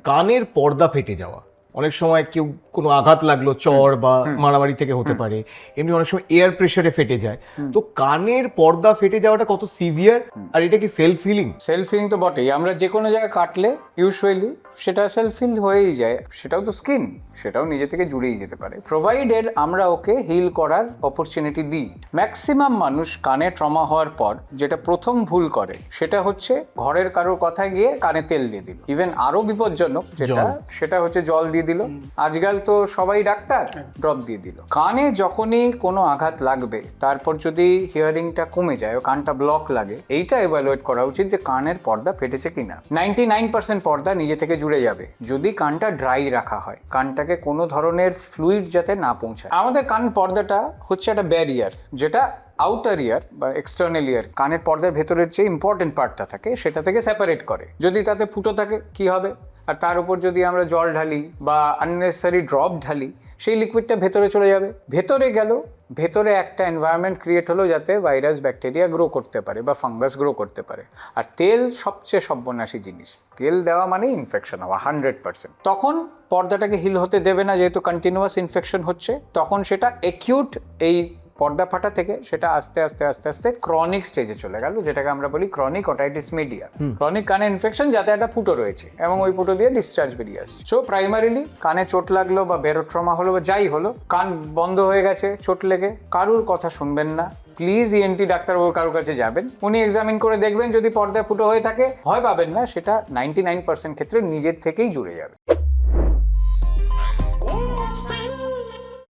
কানের পর্দা ফেটে যাওয়া, অনেক সময় কেউ কোনো আঘাত লাগলো, চর বা মারামারি থেকে হতে পারে, এমনি অনেক সময় এয়ার প্রেসারে ফেটে যায়। তো কানের পর্দা ফেটে যাওয়াটা কত সিভিয়ার, আর এটা কি সেলফ হিলিং? সেলফ হিলিং তো বটেই। আমরা যে কোনো জায়গায় কাটলে ইউজুয়ালি সেটা সেলফ হিল হয়েই যায়। সেটাও তো স্কিন, সেটাও নিজে থেকে জুড়েই যেতে পারে, প্রোভাইডেড আমরা ওকে হিল করার অপরচুনিটি দিই। ম্যাক্সিমাম মানুষ কানে ট্রমা হওয়ার পর যেটা প্রথম ভুল করে সেটা হচ্ছে ঘরের কারোর কথায় গিয়ে কানে তেল দিয়ে দিল। ইভেন আরো বিপজ্জনক যেটা, সেটা হচ্ছে জল দিয়ে দিল। আজকাল তো সবাই ডাক্তার, ড্রপ দিয়ে দিল। কানে যখনই কোনো আঘাত লাগবে, তারপর যদি হিয়ারিংটা কমে যায় ও কানটা ব্লক লাগে, এইটা এভালুয়েট করা উচিত যে কানের পর্দা ফেটেছে কিনা। 99% পর্দা নিজে থেকে জুড়ে যাবে যদি কানটা ড্রাই রাখা হয়, কানটাকে কোনো ধরনের ফ্লুইড যাতে না পৌঁছায়। আমাদের কান পর্দাটা হচ্ছে একটা ব্যারিয়ার, যেটা আউটার ইয়ার বা এক্সটার্নাল ইয়ার, কানের পর্দার ভেতরের যে ইম্পর্টেন্ট পার্টটা থাকে সেটা থেকে সেপারেট করে। যদি তাতে ফুটো থাকে কি হবে? আর তার উপর যদি আমরা জল ঢালি বা আননেসেসারি ড্রপ ঢালি, সেই লিকুইডটা ভেতরে চলে যাবে। ভেতরে গেল, ভেতরে একটা এনভায়রনমেন্ট ক্রিয়েট হলো যাতে ভাইরাস ব্যাকটেরিয়া গ্রো করতে পারে বা ফাঙ্গাস গ্রো করতে পারে। আর তেল সবচেয়ে সর্বনাশী জিনিস, তেল দেওয়া মানে ইনফেকশন হওয়া 100%। তখন পর্দাটাকে হিল হতে দেবে না, যেহেতু কন্টিনিউয়াস ইনফেকশন হচ্ছে। তখন সেটা অ্যাকিউট, এই পর্দা ফাটা থেকে সেটা আস্তে আস্তে আস্তে আস্তে ক্রনিক স্টেজে চলে গেল, যেটাকে আমরা বলি ক্রনিক ওটাইটিস মিডিয়া। ক্রনিক কানে ইনফেকশন যাতে একটা ফুটো রয়েছে এবং ওই ফুটো দিয়ে ডিসচার্জ বেরিয়ে আসছে। সো প্রাইমারিলি কানে চোট লাগলো বা বেরোট্রমা হলো বা যাই হলো, কান বন্ধ হয়ে গেছে চোট লেগে, কারুর কথা শুনবেন না। প্লিজ ইএনটি ডাক্তারবাবু কারোর কাছে যাবেন, উনি এক্সামিন করে দেখবেন। যদি পর্দায় ফুটো হয়ে থাকে, ভয় পাবেন না, সেটা 99% ক্ষেত্রে নিজের থেকেই জুড়ে যাবে।